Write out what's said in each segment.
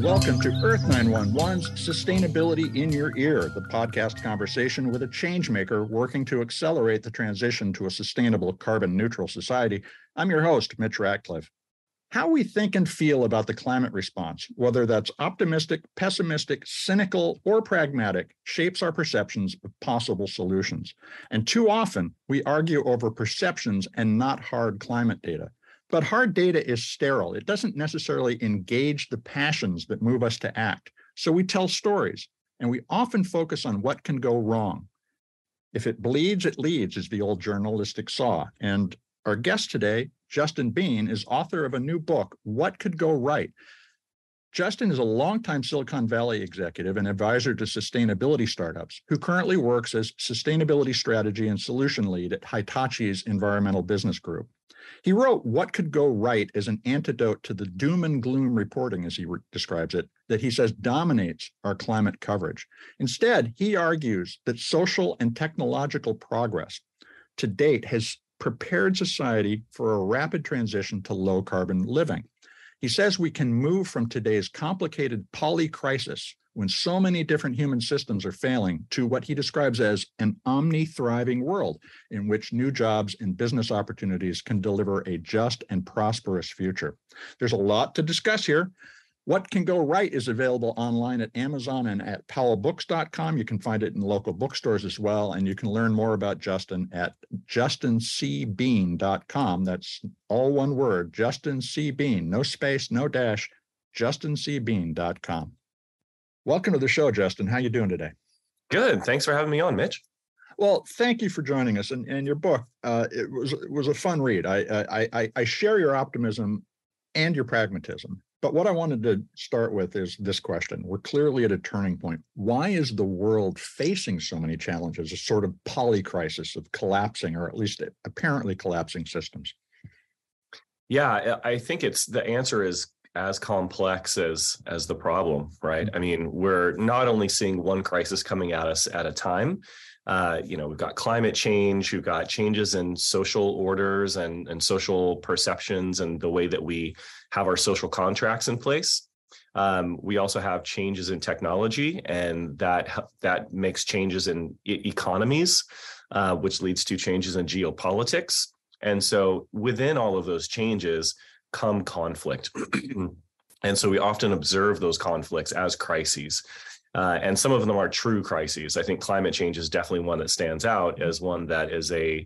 and welcome to Earth911's Sustainability in Your Ear, the podcast conversation with a changemaker working to accelerate the transition to a sustainable carbon-neutral society. I'm your host, Mitch Ratcliffe. How we think and feel about the climate response, whether that's optimistic, pessimistic, cynical, or pragmatic, shapes our perceptions of possible solutions. And too often, we argue over perceptions and not hard climate data. But hard data is sterile. It doesn't necessarily engage the passions that move us to act. So we tell stories, and we often focus on what can go wrong. If it bleeds, it leads, is the old journalistic saw. And our guest today, Justin Bean, is author of a new book, What Could Go Right? Justin is a longtime Silicon Valley executive and advisor to sustainability startups who currently works as sustainability strategy and solution lead at Hitachi's environmental business group. He wrote What Could Go Right as an antidote to the doom and gloom reporting, as he describes it, that he says dominates our climate coverage. Instead, he argues that social and technological progress to date has prepared society for a rapid transition to low carbon living. He says we can move from today's complicated polycrisis, when so many different human systems are failing, to what he describes as an omni-thriving world in which new jobs and business opportunities can deliver a just and prosperous future. There's a lot to discuss here. What Can Go Right is available online at Amazon and at powellbooks.com. You can find it in local bookstores as well, and you can learn more about Justin at justincbean.com. That's all one word, Justin C. Bean, no space, no dash, justincbean.com. Welcome to the show, Justin. How you doing today? Good. Thanks for having me on, Mitch. Well, thank you for joining us. And your book, it was a fun read. I share your optimism and your pragmatism. But what I wanted to start with is this question. We're clearly at a turning point. Why is the world facing so many challenges, a sort of polycrisis of collapsing, or at least apparently collapsing systems? Yeah, I think the answer is as complex as the problem, right? I mean, we're not only seeing one crisis coming at us at a time. We've got climate change, we've got changes in social orders and social perceptions and the way that we have our social contracts in place. We also have changes in technology, and that makes changes in economies, which leads to changes in geopolitics. And so within all of those changes come conflict. And so we often observe those conflicts as crises. And some of them are true crises. I think climate change is definitely one that stands out as one that is a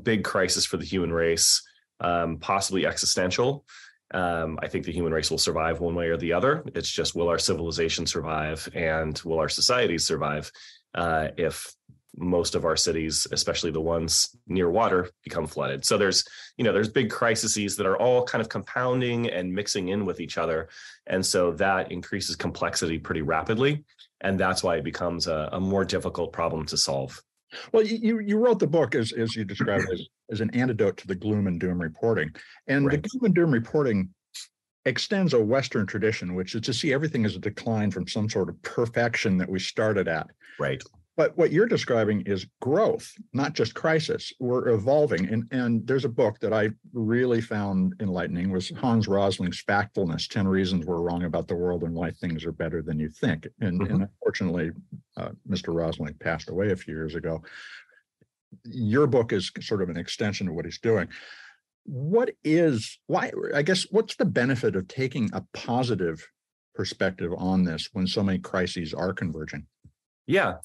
big crisis for the human race, possibly existential. I think the human race will survive one way or the other. It's just, will our civilization survive, and will our societies survive if most of our cities, especially the ones near water, become flooded? So there's big crises that are all kind of compounding and mixing in with each other. And so that increases complexity pretty rapidly. And that's why it becomes a more difficult problem to solve. Well, you wrote the book, as you described it, as an antidote to the gloom and doom reporting. And right. The gloom and doom reporting extends a Western tradition, which is to see everything as a decline from some sort of perfection that we started at. Right. But what you're describing is growth, not just crisis. We're evolving. And there's a book that I really found enlightening, was Hans Rosling's Factfulness, 10 Reasons We're Wrong About the World and Why Things Are Better Than You Think. And unfortunately, Mr. Rosling passed away a few years ago. Your book is sort of an extension of what he's doing. What's the benefit of taking a positive perspective on this when so many crises are converging? Yeah.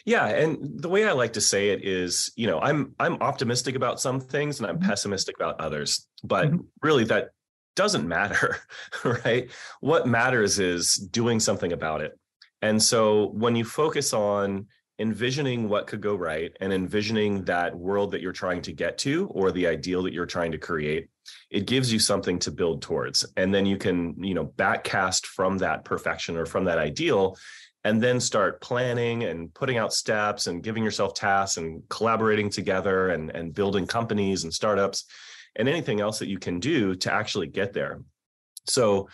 And the way I like to say it is, I'm optimistic about some things and I'm pessimistic about others, but really that doesn't matter, right? What matters is doing something about it. And so when you focus on envisioning what could go right and envisioning that world that you're trying to get to, or the ideal that you're trying to create, it gives you something to build towards. And then you can, backcast from that perfection or from that ideal, and then start planning and putting out steps and giving yourself tasks and collaborating together and building companies and startups and anything else that you can do to actually get there. So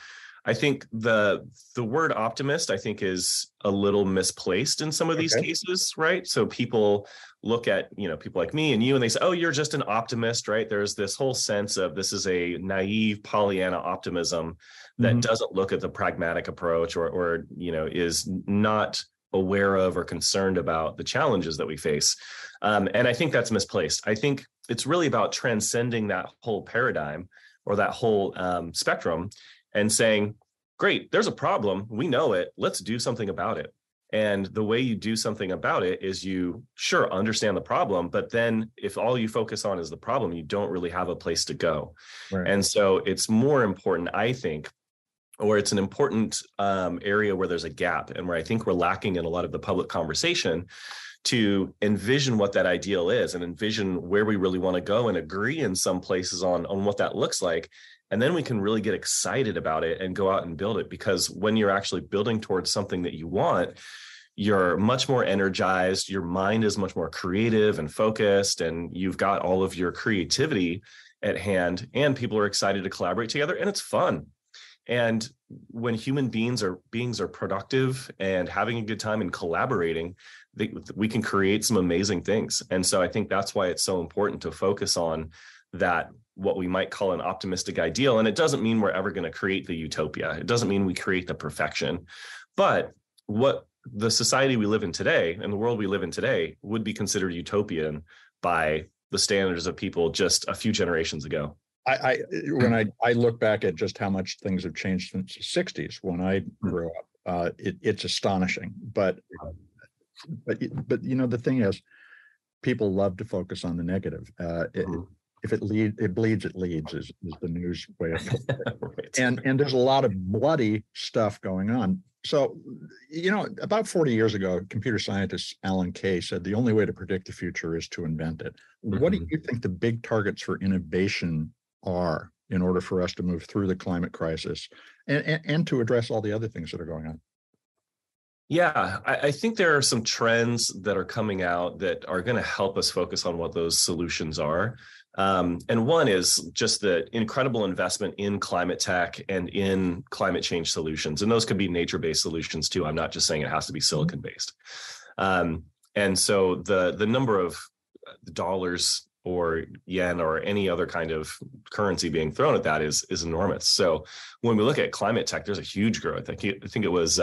I think the word optimist, I think, is a little misplaced in some of these cases, right? So people look at, people like me and you, and they say, oh, you're just an optimist, right? There's this whole sense of this is a naive Pollyanna optimism that doesn't look at the pragmatic approach or is not aware of or concerned about the challenges that we face. And I think that's misplaced. I think it's really about transcending that whole paradigm or that whole spectrum and saying, great, there's a problem. We know it. Let's do something about it. And the way you do something about it is you understand the problem, but then if all you focus on is the problem, you don't really have a place to go. Right. And so it's more important, I think, or it's an important area where there's a gap and where I think we're lacking in a lot of the public conversation to envision what that ideal is and envision where we really want to go and agree in some places on what that looks like. And then we can really get excited about it and go out and build it. Because when you're actually building towards something that you want, you're much more energized, your mind is much more creative and focused, and you've got all of your creativity at hand, and people are excited to collaborate together, and it's fun. And when human beings are productive and having a good time and collaborating, we can create some amazing things. And so I think that's why it's so important to focus on that, what we might call an optimistic ideal. And it doesn't mean we're ever going to create the utopia. It doesn't mean we create the perfection. But what the society we live in today and the world we live in today would be considered utopian by the standards of people just a few generations ago. When I look back at just how much things have changed since the 60s when I grew up, it's astonishing. But the thing is, people love to focus on the negative. If it bleeds, it leads is the news way of putting it. Right. And there's a lot of bloody stuff going on. So, about 40 years ago, computer scientist Alan Kay said the only way to predict the future is to invent it. What do you think the big targets for innovation are in order for us to move through the climate crisis and to address all the other things that are going on? Yeah, I think there are some trends that are coming out that are going to help us focus on what those solutions are. And one is just the incredible investment in climate tech and in climate change solutions. And those could be nature-based solutions too. I'm not just saying it has to be silicon-based. And so the number of dollars or yen or any other kind of currency being thrown at that is enormous. So when we look at climate tech, there's a huge growth. I think it was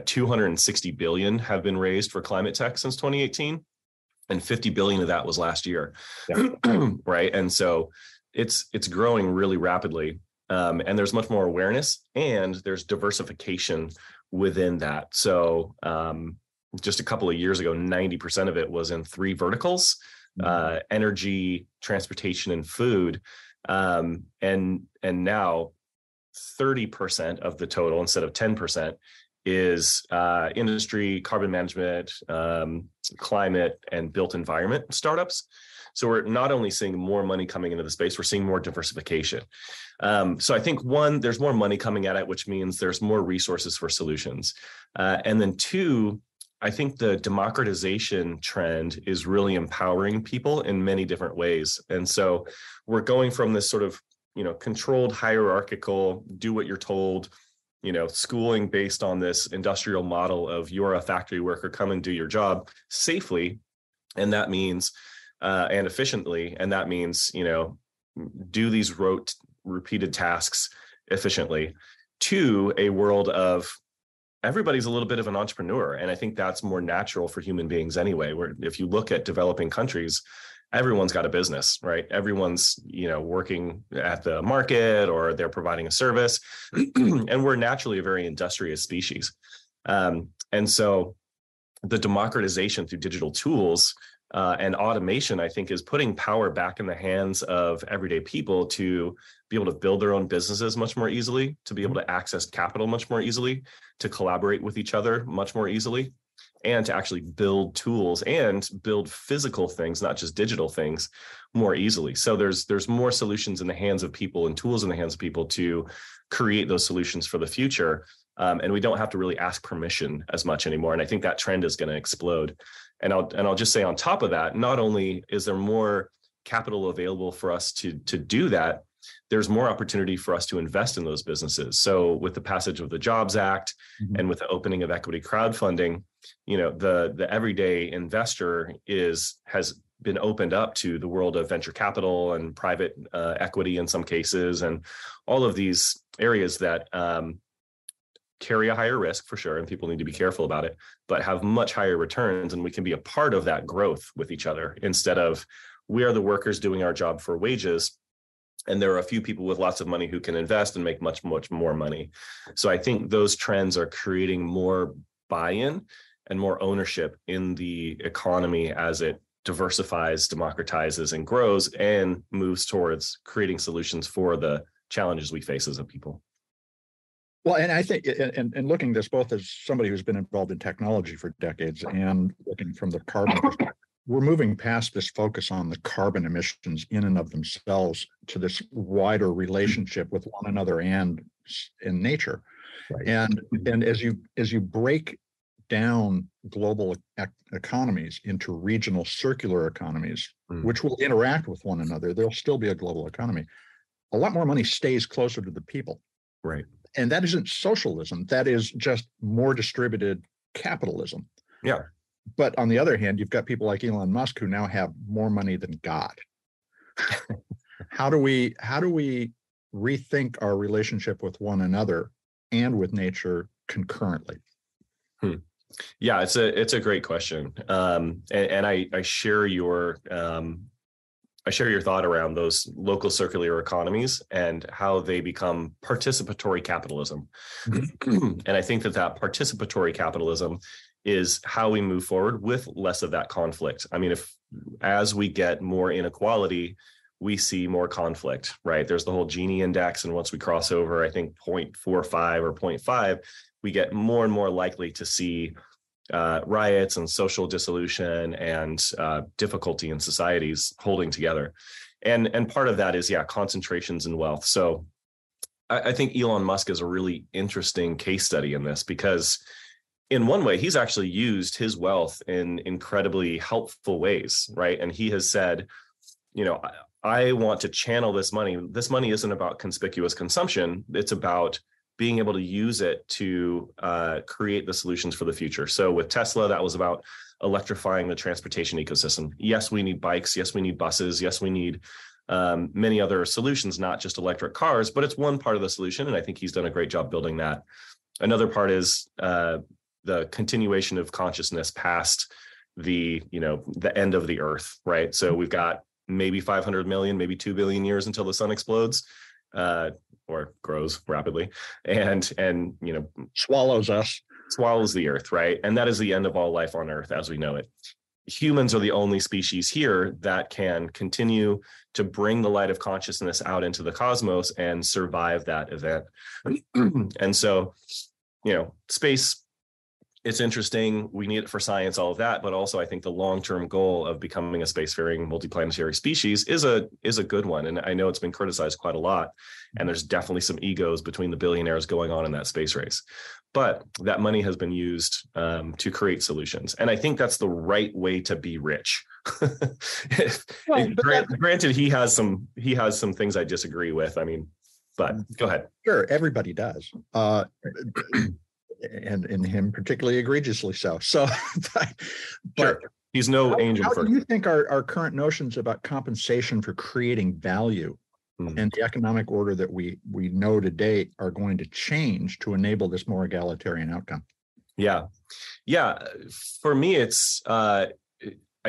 260 billion have been raised for climate tech since 2018. And 50 billion of that was last year. Yeah. Right. And so it's growing really rapidly. And there's much more awareness and there's diversification within that. So just a couple of years ago, 90% of it was in 3 verticals, energy, transportation, and food. And now 30% of the total instead of 10% is industry, carbon management, climate, and built environment startups. So we're not only seeing more money coming into the space, we're seeing more diversification. So I think one, there's more money coming at it, which means there's more resources for solutions. And then 2, I think the democratization trend is really empowering people in many different ways. And so we're going from this sort of, controlled hierarchical, do what you're told, schooling based on this industrial model of you're a factory worker, come and do your job safely. And that means, and efficiently. And that means, do these repeated tasks efficiently, to a world of everybody's a little bit of an entrepreneur. And I think that's more natural for human beings anyway, where if you look at developing countries, everyone's got a business, right? Everyone's, working at the market or they're providing a service. And we're naturally a very industrious species. And so the democratization through digital tools and automation, I think, is putting power back in the hands of everyday people to be able to build their own businesses much more easily, to be able to access capital much more easily, to collaborate with each other much more easily, and to actually build tools and build physical things, not just digital things, more easily. So there's more solutions in the hands of people and tools in the hands of people to create those solutions for the future. And we don't have to really ask permission as much anymore. And I think that trend is going to explode. And I'll just say on top of that, not only is there more capital available for us to do that, there's more opportunity for us to invest in those businesses. So with the passage of the Jobs Act and with the opening of equity crowdfunding, the everyday investor has been opened up to the world of venture capital and private equity in some cases, and all of these areas that carry a higher risk for sure, and people need to be careful about it, but have much higher returns. And we can be a part of that growth with each other instead of we are the workers doing our job for wages. And there are a few people with lots of money who can invest and make much, much more money. So I think those trends are creating more buy-in and more ownership in the economy as it diversifies, democratizes, and grows and moves towards creating solutions for the challenges we face as a people. Well, and I think, and looking at this both as somebody who's been involved in technology for decades and looking from the carbon perspective, we're moving past this focus on the carbon emissions in and of themselves to this wider relationship with one another and in nature. Right. And as you break down global economies into regional circular economies, which will interact with one another, there'll still be a global economy. A lot more money stays closer to the people. Right. And that isn't socialism. That is just more distributed capitalism. Yeah. But on the other hand, you've got people like Elon Musk who now have more money than God. How do we rethink our relationship with one another and with nature concurrently? Yeah, it's a great question, and I share your thought around those local circular economies and how they become participatory capitalism. And I think that participatory capitalism is how we move forward with less of that conflict. I mean, as we get more inequality, we see more conflict, right? There's the whole Gini index. And once we cross over, I think 0.45 or 0.5, we get more and more likely to see riots and social dissolution and difficulty in societies holding together. And part of that is, concentrations in wealth. So I think Elon Musk is a really interesting case study in this because in one way, he's actually used his wealth in incredibly helpful ways, right? And he has said, I want to channel this money. This money isn't about conspicuous consumption. It's about being able to use it to create the solutions for the future. So with Tesla, that was about electrifying the transportation ecosystem. Yes, we need bikes. Yes, we need buses. Yes, we need many other solutions, not just electric cars, but it's one part of the solution. And I think he's done a great job building that. Another part is the continuation of consciousness past the end of the Earth, right? So we've got maybe 500 million, maybe 2 billion years until the sun explodes. Or grows rapidly and swallows the Earth, right? And that is the end of all life on Earth as we know it. Humans are the only species here that can continue to bring the light of consciousness out into the cosmos and survive that event. And so, space, it's interesting. We need it for science, all of that. But also, I think the long-term goal of becoming a spacefaring multiplanetary species is a good one. And I know it's been criticized quite a lot. And there's definitely some egos between the billionaires going on in that space race. But that money has been used to create solutions. And I think that's the right way to be rich. Granted, he has some things I disagree with. I mean, but go ahead. Sure, everybody does. And in him particularly egregiously so. But sure. He's no angel. How do you think our current notions about compensation for creating value and the economic order that we know today are going to change to enable this more egalitarian outcome? Yeah. For me, it's I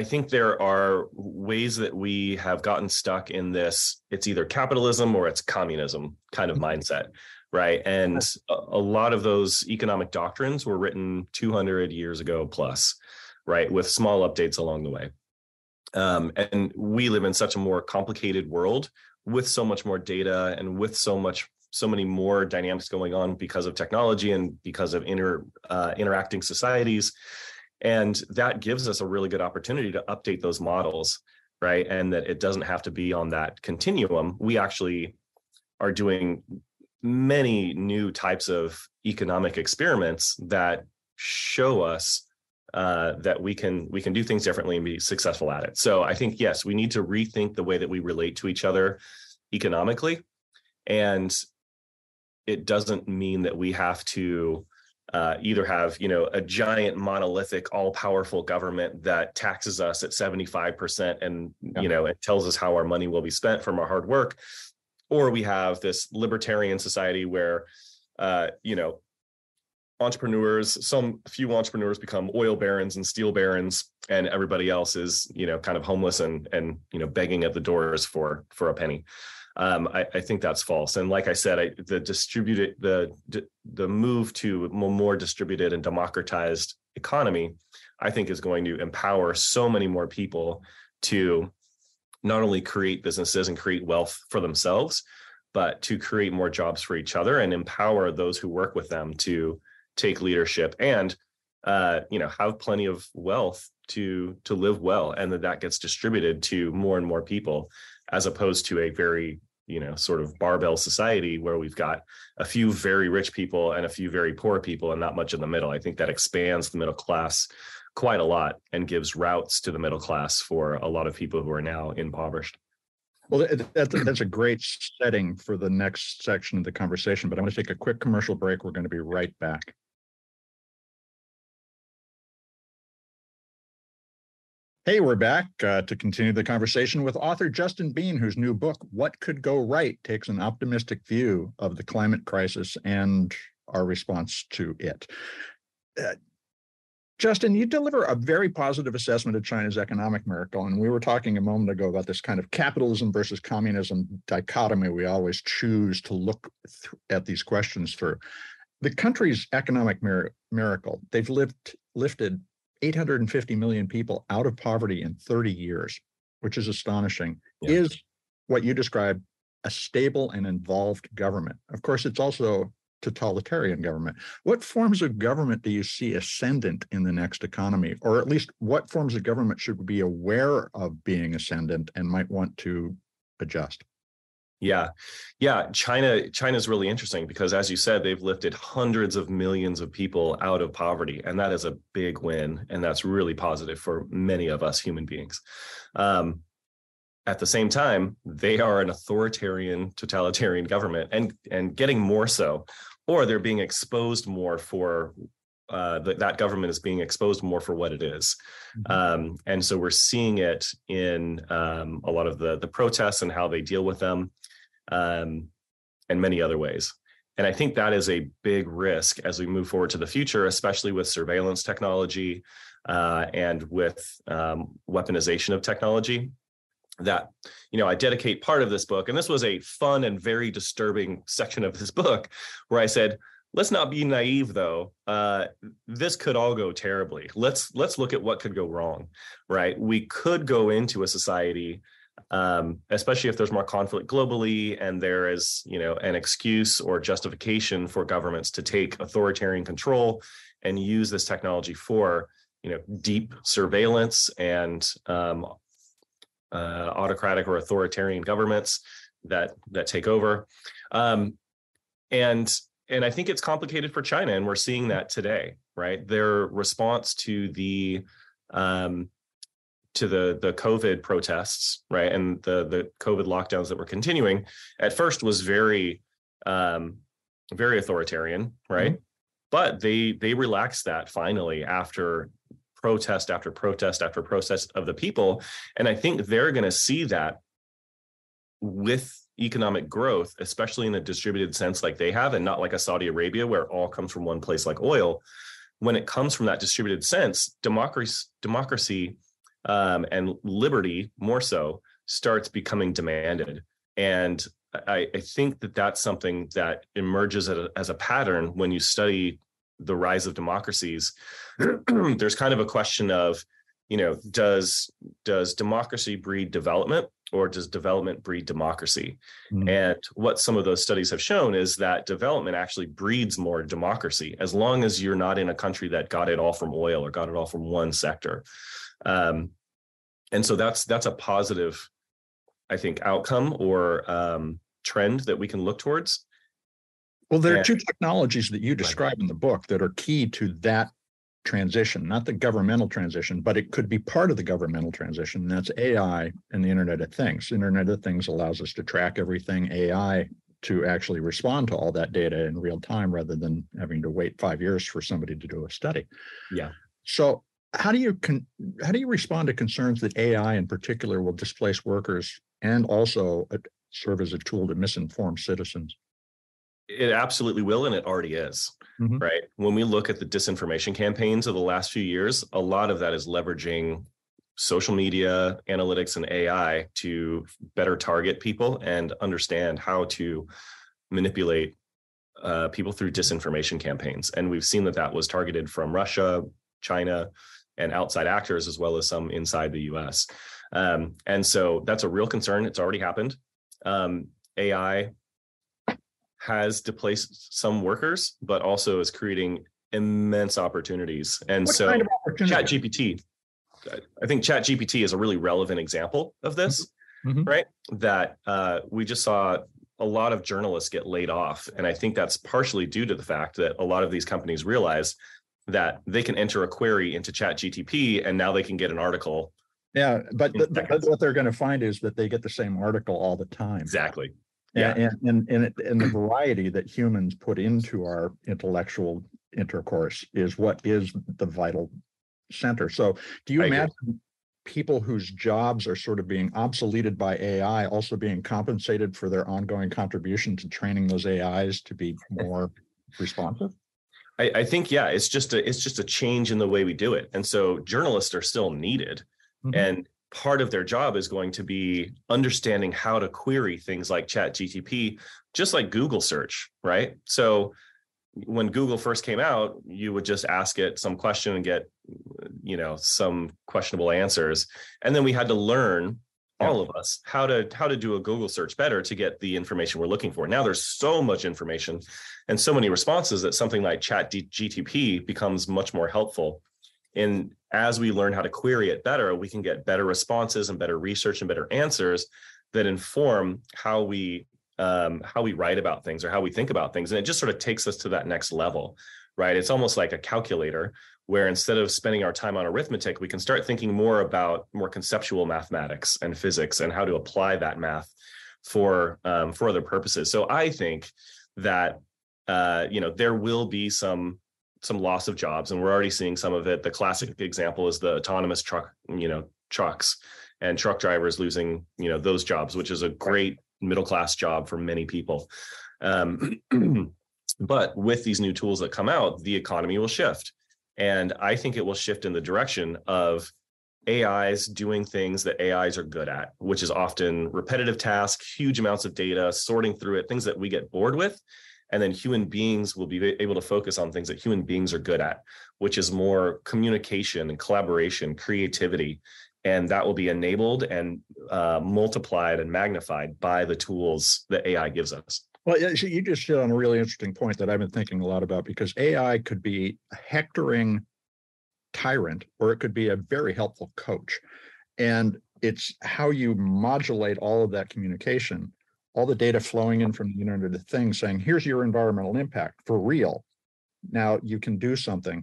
think there are ways that we have gotten stuck in this. It's either capitalism or it's communism kind of mindset. Right. And a lot of those economic doctrines were written 200 years ago plus, right, with small updates along the way. And we live in such a more complicated world with so much more data and with so many more dynamics going on because of technology and because of interacting societies. And that gives us a really good opportunity to update those models, right? And that it doesn't have to be on that continuum. We actually are doing many new types of economic experiments that show us that we can do things differently and be successful at it. So I think, yes, we need to rethink the way that we relate to each other economically. And it doesn't mean that we have to either have, a giant monolithic, all-powerful government that taxes us at 75% and, it tells us how our money will be spent from our hard work, or we have this libertarian society where, entrepreneurs, some few entrepreneurs become oil barons and steel barons, and everybody else is, kind of homeless and begging at the doors for a penny. I think that's false. And like I said, the move to a more distributed and democratized economy, I think, is going to empower so many more people to not only create businesses and create wealth for themselves, but to create more jobs for each other and empower those who work with them to take leadership and, have plenty of wealth to live well, and that gets distributed to more and more people, as opposed to a very, sort of barbell society where we've got a few very rich people and a few very poor people and not much in the middle. I think that expands the middle class quite a lot and gives routes to the middle class for a lot of people who are now impoverished. Well, that's a great setting for the next section of the conversation, but I'm going to take a quick commercial break. We're going to be right back. Hey, we're back to continue the conversation with author Justin Bean, whose new book, What Could Go Right, takes an optimistic view of the climate crisis and our response to it. Justin, you deliver a very positive assessment of China's economic miracle, and we were talking a moment ago about this kind of capitalism versus communism dichotomy we always choose to look at these questions through. The country's economic miracle, they've lifted 850 million people out of poverty in 30 years, which is astonishing, is what you describe a stable and involved government. Of course, it's also totalitarian government. What forms of government do you see ascendant in the next economy? Or at least what forms of government should we be aware of being ascendant and might want to adjust? Yeah. China's really interesting because, as you said, they've lifted hundreds of millions of people out of poverty, and that is a big win, and that's really positive for many of us human beings. At the same time, they are an authoritarian, totalitarian government, and getting more so, or they're being exposed more for that government is being exposed more for what it is. And so we're seeing it in a lot of the protests and how they deal with them, and many other ways. And I think that is a big risk as we move forward to the future, especially with surveillance technology and with weaponization of technology. That, I dedicate part of this book, and this was a fun and very disturbing section of this book, where I said, let's not be naive, though. This could all go terribly. Let's look at what could go wrong, right? We could go into a society, especially if there's more conflict globally, and there is, an excuse or justification for governments to take authoritarian control and use this technology for, deep surveillance and autocratic or authoritarian governments that take over. And I think it's complicated for China, and we're seeing that today, right? Their response to the COVID protests, right, and the COVID lockdowns that were continuing, at first was very authoritarian, right? Mm-hmm. But they relaxed that finally after protest after protest after protest of the people. And I think they're going to see that with economic growth, especially in a distributed sense like they have, and not like a Saudi Arabia where it all comes from one place like oil. When it comes from that distributed sense, democracy and liberty more so starts becoming demanded. And I think that's something that emerges as a pattern when you study the rise of democracies. There's kind of a question of, does democracy breed development, or does development breed democracy? Mm. And what some of those studies have shown is that development actually breeds more democracy, as long as you're not in a country that got it all from oil or got it all from one sector. And so that's a positive, I think, outcome or trend that we can look towards. Well, there are two technologies that you describe in the book that are key to that transition, not the governmental transition, but it could be part of the governmental transition. And that's AI and the Internet of Things. Internet of Things allows us to track everything. AI to actually respond to all that data in real time rather than having to wait 5 years for somebody to do a study. Yeah. So how do you respond to concerns that AI in particular will displace workers and also serve as a tool to misinform citizens? It absolutely will, and it already is, right? When we look at the disinformation campaigns of the last few years, a lot of that is leveraging social media, analytics, and AI to better target people and understand how to manipulate people through disinformation campaigns. And we've seen that was targeted from Russia, China, and outside actors, as well as some inside the US. And so that's a real concern. It's already happened. AI has displaced some workers, but also is creating immense opportunities. And what kind of ChatGPT, I think ChatGPT is a really relevant example of this, right? That we just saw a lot of journalists get laid off. And I think that's partially due to the fact that a lot of these companies realize that they can enter a query into ChatGPT and now they can get an article. Yeah, but what they're going to find is that they get the same article all the time. Exactly. Yeah, and the variety that humans put into our intellectual intercourse is what is the vital center. So do you imagine people whose jobs are sort of being obsoleted by AI also being compensated for their ongoing contribution to training those AIs to be more responsive? I think, yeah, it's just a change in the way we do it. And so journalists are still needed. And part of their job is going to be understanding how to query things like ChatGPT, just like Google search, right? So when Google first came out, you would just ask it some question and get, some questionable answers. And then we had to learn, all of us, how to do a Google search better to get the information we're looking for. Now there's so much information and so many responses that something like ChatGPT becomes much more helpful. And as we learn how to query it better, we can get better responses and better research and better answers that inform how we write about things or how we think about things. And it just sort of takes us to that next level, right? It's almost like a calculator where instead of spending our time on arithmetic, we can start thinking more about more conceptual mathematics and physics and how to apply that math for other purposes. So I think that there will be some loss of jobs, and we're already seeing some of it. The classic example is the autonomous trucks and truck drivers losing, those jobs, which is a great middle-class job for many people. But with these new tools that come out, the economy will shift. And I think it will shift in the direction of AIs doing things that AIs are good at, which is often repetitive tasks, huge amounts of data, sorting through it, things that we get bored with. And then human beings will be able to focus on things that human beings are good at, which is more communication and collaboration, creativity. And that will be enabled and multiplied and magnified by the tools that AI gives us. Well, you just hit on a really interesting point that I've been thinking a lot about, because AI could be a hectoring tyrant, or it could be a very helpful coach. And it's how you modulate all of that communication, all the data flowing in from the Internet of Things saying, here's your environmental impact for real. Now you can do something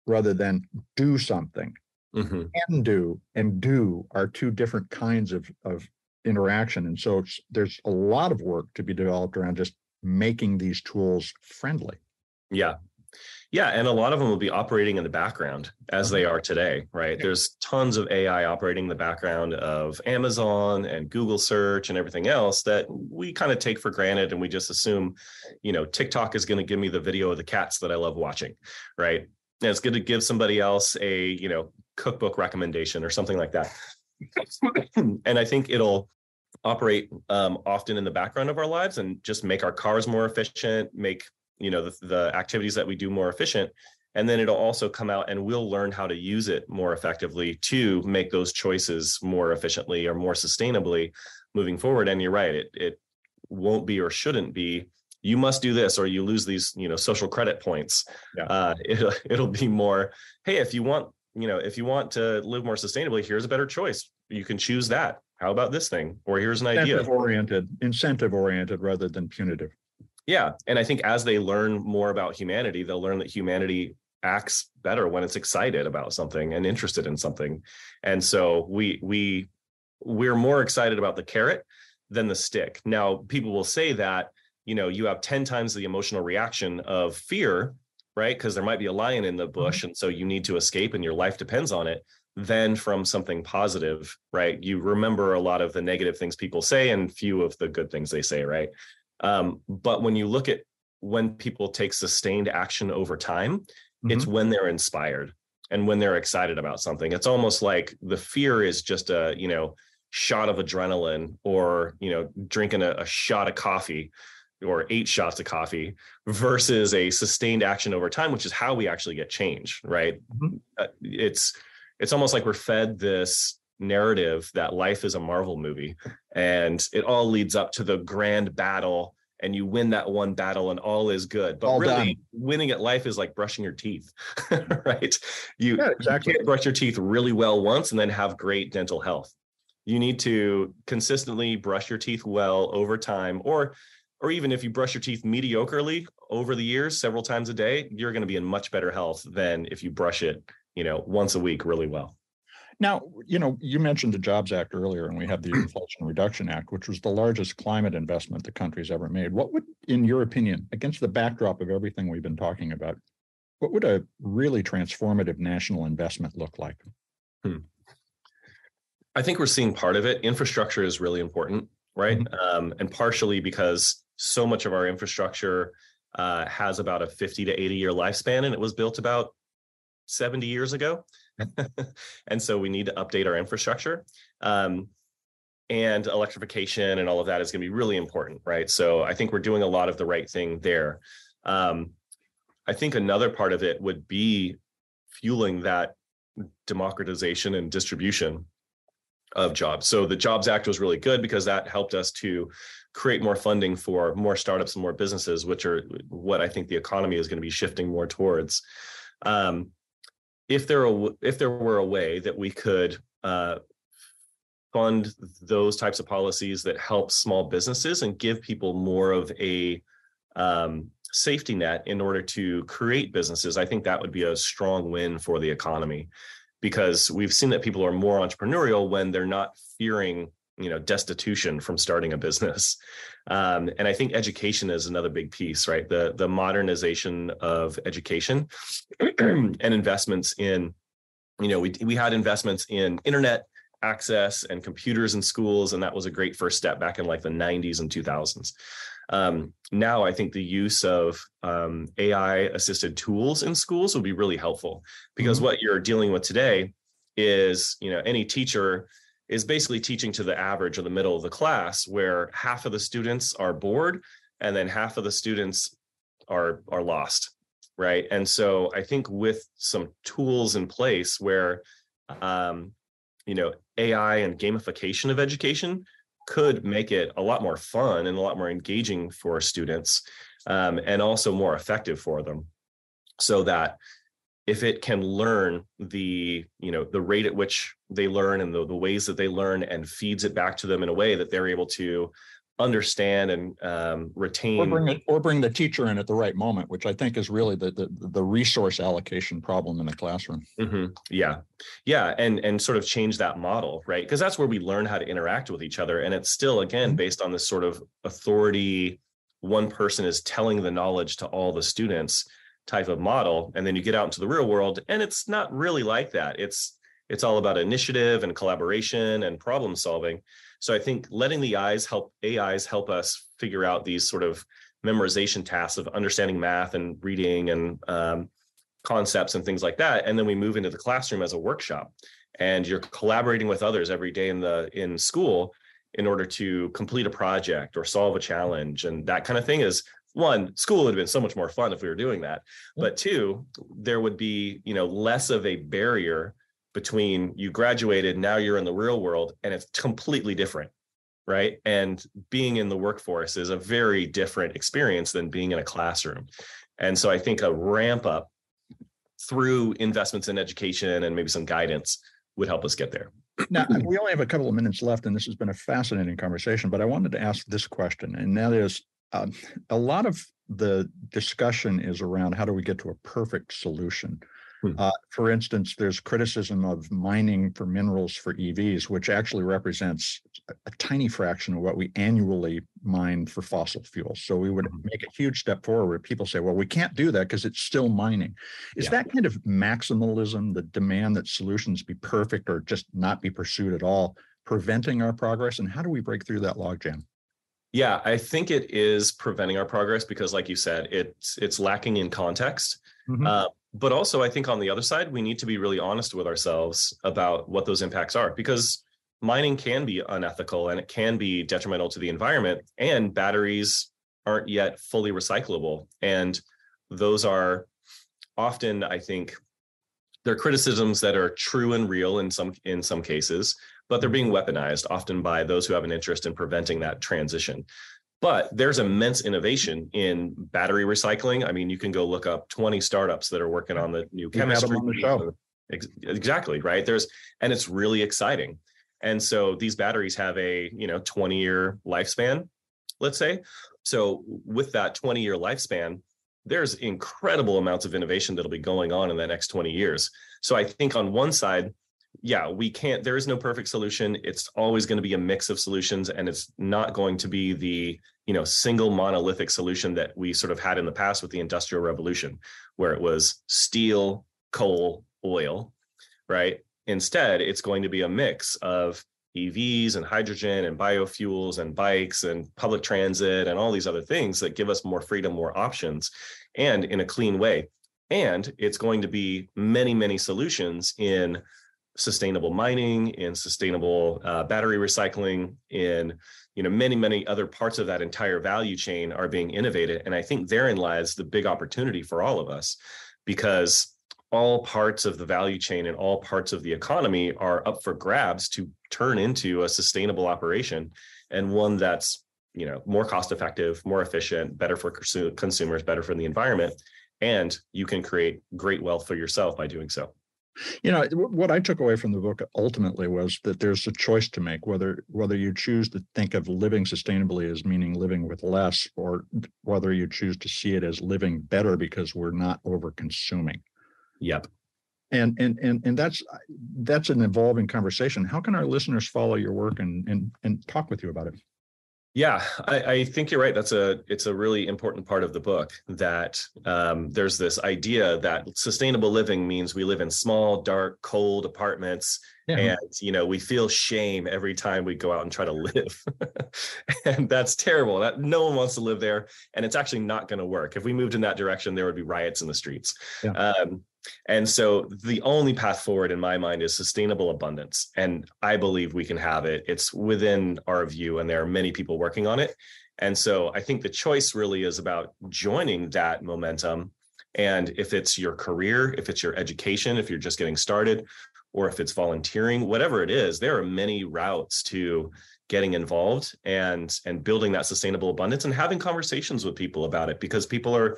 rather than do something. Can do and do are two different kinds of interaction. And so there's a lot of work to be developed around just making these tools friendly. Yeah. And a lot of them will be operating in the background as they are today, right? Yeah. There's tons of AI operating in the background of Amazon and Google search and everything else that we kind of take for granted. And we just assume, TikTok is going to give me the video of the cats that I love watching, right? And it's going to give somebody else a, cookbook recommendation or something like that. And I think it'll operate often in the background of our lives and just make our cars more efficient, make the activities that we do more efficient. And then it'll also come out and we'll learn how to use it more effectively to make those choices more efficiently or more sustainably moving forward. And you're right, it won't be or shouldn't be, you must do this or you lose these, social credit points. Yeah. It'll be more, hey, if you want to live more sustainably, here's a better choice. You can choose that. How about this thing? Or here's an idea. Incentive oriented rather than punitive. Yeah. And I think as they learn more about humanity, they'll learn that humanity acts better when it's excited about something and interested in something. And so we're more excited about the carrot than the stick. Now, people will say that, you have 10 times the emotional reaction of fear, right? Because there might be a lion in the bush, and so you need to escape and your life depends on it, than from something positive, right? You remember a lot of the negative things people say and few of the good things they say, right? But when you look at when people take sustained action over time, it's when they're inspired and when they're excited about something. It's almost like the fear is just a, shot of adrenaline, or, drinking a shot of coffee or 8 shots of coffee, versus a sustained action over time, which is how we actually get change, right? It's almost like we're fed this narrative that life is a Marvel movie and it all leads up to the grand battle, and you win that one battle and all is good. But all really done. Winning at life is like brushing your teeth, right? You can't brush your teeth really well once and then have great dental health. You need to consistently brush your teeth well over time, or even if you brush your teeth mediocrely over the years, several times a day, you're going to be in much better health than if you brush it, once a week really well. Now, you mentioned the Jobs Act earlier, and we have the Inflation Reduction Act, which was the largest climate investment the country's ever made. What would, in your opinion, against the backdrop of everything we've been talking about, what would a really transformative national investment look like? I think we're seeing part of it. Infrastructure is really important, right? And partially because so much of our infrastructure has about a 50 to 80 year lifespan, and it was built about 70 years ago. And so we need to update our infrastructure. And electrification and all of that is going to be really important, right? So I think we're doing a lot of the right thing there. I think another part of it would be fueling that democratization and distribution of jobs. So the Jobs Act was really good because that helped us to create more funding for more startups and more businesses, which are what I think the economy is going to be shifting more towards. If there were a way that we could fund those types of policies that help small businesses and give people more of a safety net in order to create businesses, I think that would be a strong win for the economy, because we've seen that people are more entrepreneurial when they're not fearing, destitution from starting a business. And I think education is another big piece, right? The modernization of education and investments in, we had investments in internet access and computers in schools, and that was a great first step back in like the 90s and 2000s. Now I think the use of AI assisted tools in schools will be really helpful, because what you're dealing with today is, any teacher is basically teaching to the average or the middle of the class, where half of the students are bored and then half of the students are lost, right? And so I think with some tools in place where, AI and gamification of education could make it a lot more fun and a lot more engaging for students, and also more effective for them, so that if it can learn the rate at which they learn and the ways that they learn, and feeds it back to them in a way that they're able to understand and retain, or bring the teacher in at the right moment, which I think is really the resource allocation problem in the classroom. Yeah, and sort of change that model, right? Because that's where we learn how to interact with each other, and it's still again based on this sort of authority. One person is telling the knowledge to all the students type of model, and then you get out into the real world, and it's not really like that. It's all about initiative and collaboration and problem solving. So I think letting the AIs help us figure out these sort of memorization tasks of understanding math and reading and concepts and things like that, and then we move into the classroom as a workshop, and you're collaborating with others every day in school in order to complete a project or solve a challenge, and that kind of thing is. One, school would have been so much more fun if we were doing that. But two, there would be, less of a barrier between you graduated, now you're in the real world, and it's completely different, right? And being in the workforce is a very different experience than being in a classroom. And so I think a ramp up through investments in education and maybe some guidance would help us get there. Now, we only have a couple of minutes left, and this has been a fascinating conversation, but I wanted to ask this question, and that is, a lot of the discussion is around how do we get to a perfect solution. For instance, there's criticism of mining for minerals for EVs, which actually represents a tiny fraction of what we annually mine for fossil fuels. So we would make a huge step forward. People say, well, we can't do that because it's still mining. Is that kind of maximalism, the demand that solutions be perfect or just not be pursued at all, preventing our progress? And how do we break through that logjam? Yeah, I think it is preventing our progress because, like you said, it's lacking in context. But also, I think on the other side, we need to be really honest with ourselves about what those impacts are, because mining can be unethical and it can be detrimental to the environment, and batteries aren't yet fully recyclable. And those are often, I think, they're criticisms that are true and real in some cases, but they're being weaponized often by those who have an interest in preventing that transition. But there's immense innovation in battery recycling. I mean, you can go look up 20 startups that are working on the new chemistry. On the show. Exactly, right? And it's really exciting. And so these batteries have a 20-year lifespan, let's say. So with that 20-year lifespan, there's incredible amounts of innovation that'll be going on in the next 20 years. So I think on one side, there is no perfect solution. It's always going to be a mix of solutions, and it's not going to be the, single monolithic solution that we sort of had in the past with the Industrial Revolution, where it was steel, coal, oil, right? Instead, it's going to be a mix of EVs and hydrogen and biofuels and bikes and public transit and all these other things that give us more freedom, more options, and in a clean way. And it's going to be many, many solutions in sustainable mining, in sustainable battery recycling, in many, many other parts of that entire value chain are being innovated. And I think therein lies the big opportunity for all of us, because all parts of the value chain and all parts of the economy are up for grabs to turn into a sustainable operation, and one that's more cost effective, more efficient, better for consumers, better for the environment, and you can create great wealth for yourself by doing so. What I took away from the book ultimately was that there's a choice to make, whether you choose to think of living sustainably as meaning living with less, or whether you choose to see it as living better because we're not over consuming. Yep. And that's an evolving conversation. How can our listeners follow your work and talk with you about it? Yeah, I think you're right. It's a really important part of the book, that there's this idea that sustainable living means we live in small, dark, cold apartments. Yeah. And, we feel shame every time we go out and try to live. And that's terrible. That no one wants to live there. And it's actually not going to work. If we moved in that direction, there would be riots in the streets. Yeah. And so the only path forward in my mind is sustainable abundance. And I believe we can have it. It's within our view, and there are many people working on it. And so I think the choice really is about joining that momentum. And if it's your career, if it's your education, if you're just getting started, or if it's volunteering, whatever it is, there are many routes to getting involved and building that sustainable abundance and having conversations with people about it, because people are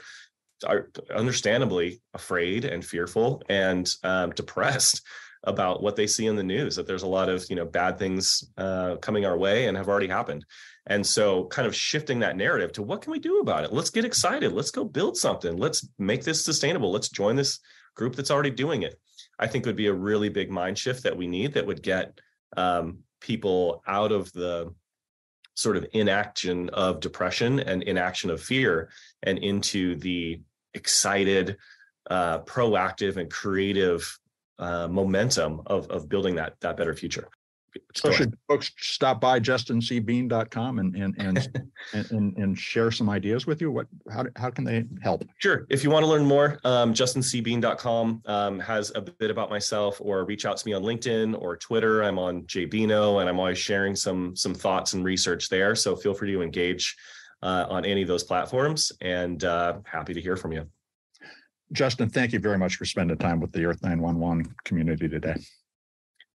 understandably afraid and fearful and depressed about what they see in the news, that there's a lot of bad things coming our way and have already happened. And so kind of shifting that narrative to what can we do about it? Let's get excited. Let's go build something. Let's make this sustainable. Let's join this group that's already doing it. I think would be a really big mind shift that we need, that would get people out of the sort of inaction of depression and inaction of fear and into the excited, proactive and creative momentum of building that better future. So should folks stop by justincbean.com and share some ideas with you? How can they help? Sure. If you want to learn more, justincbean.com has a bit about myself, or reach out to me on LinkedIn or Twitter. I'm on JBino, and I'm always sharing some thoughts and research there. So feel free to engage on any of those platforms, and happy to hear from you. Justin, thank you very much for spending time with the Earth911 community today.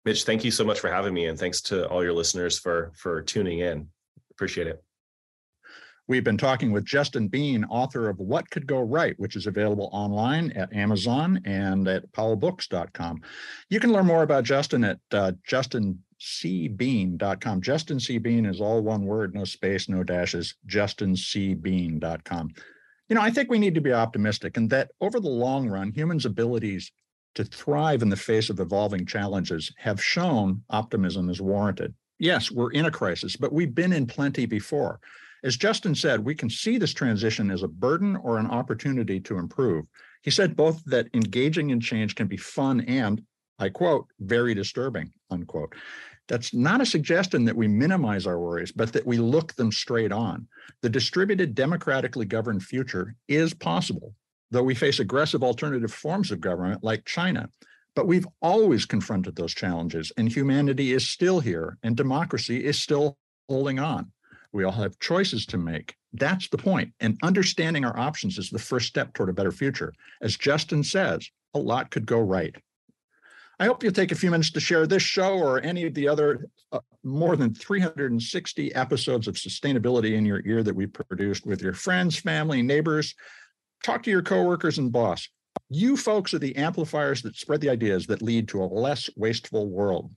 Mitch, thank you so much for having me, and thanks to all your listeners for tuning in. Appreciate it. We've been talking with Justin Bean, author of What Could Go Right, which is available online at Amazon and at powellbooks.com. You can learn more about Justin at justincbean.com. Justin C. Bean is all one word, no space, no dashes, justincbean.com. I think we need to be optimistic, and that over the long run, humans' abilities to thrive in the face of evolving challenges have shown optimism is warranted. Yes, we're in a crisis, but we've been in plenty before. As Justin said, we can see this transition as a burden or an opportunity to improve. He said both that engaging in change can be fun and, I quote, very disturbing, unquote. That's not a suggestion that we minimize our worries, but that we look them straight on. The distributed, democratically governed future is possible, though we face aggressive alternative forms of government like China. But we've always confronted those challenges, and humanity is still here, and democracy is still holding on. We all have choices to make. That's the point. And understanding our options is the first step toward a better future. As Justin says, a lot could go right. I hope you'll take a few minutes to share this show or any of the other more than 360 episodes of sustainability in your ear that we produced with your friends, family, neighbors. Talk to your coworkers and boss. You folks are the amplifiers that spread the ideas that lead to a less wasteful world.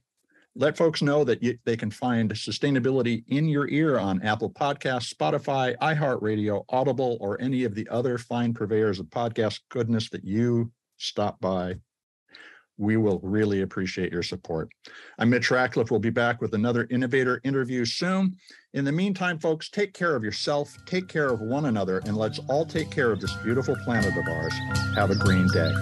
Let folks know that they can find sustainability in your ear on Apple Podcasts, Spotify, iHeartRadio, Audible, or any of the other fine purveyors of podcast goodness that you stop by. We will really appreciate your support. I'm Mitch Ratcliffe. We'll be back with another innovator interview soon. In the meantime, folks, take care of yourself, take care of one another, and let's all take care of this beautiful planet of ours. Have a green day.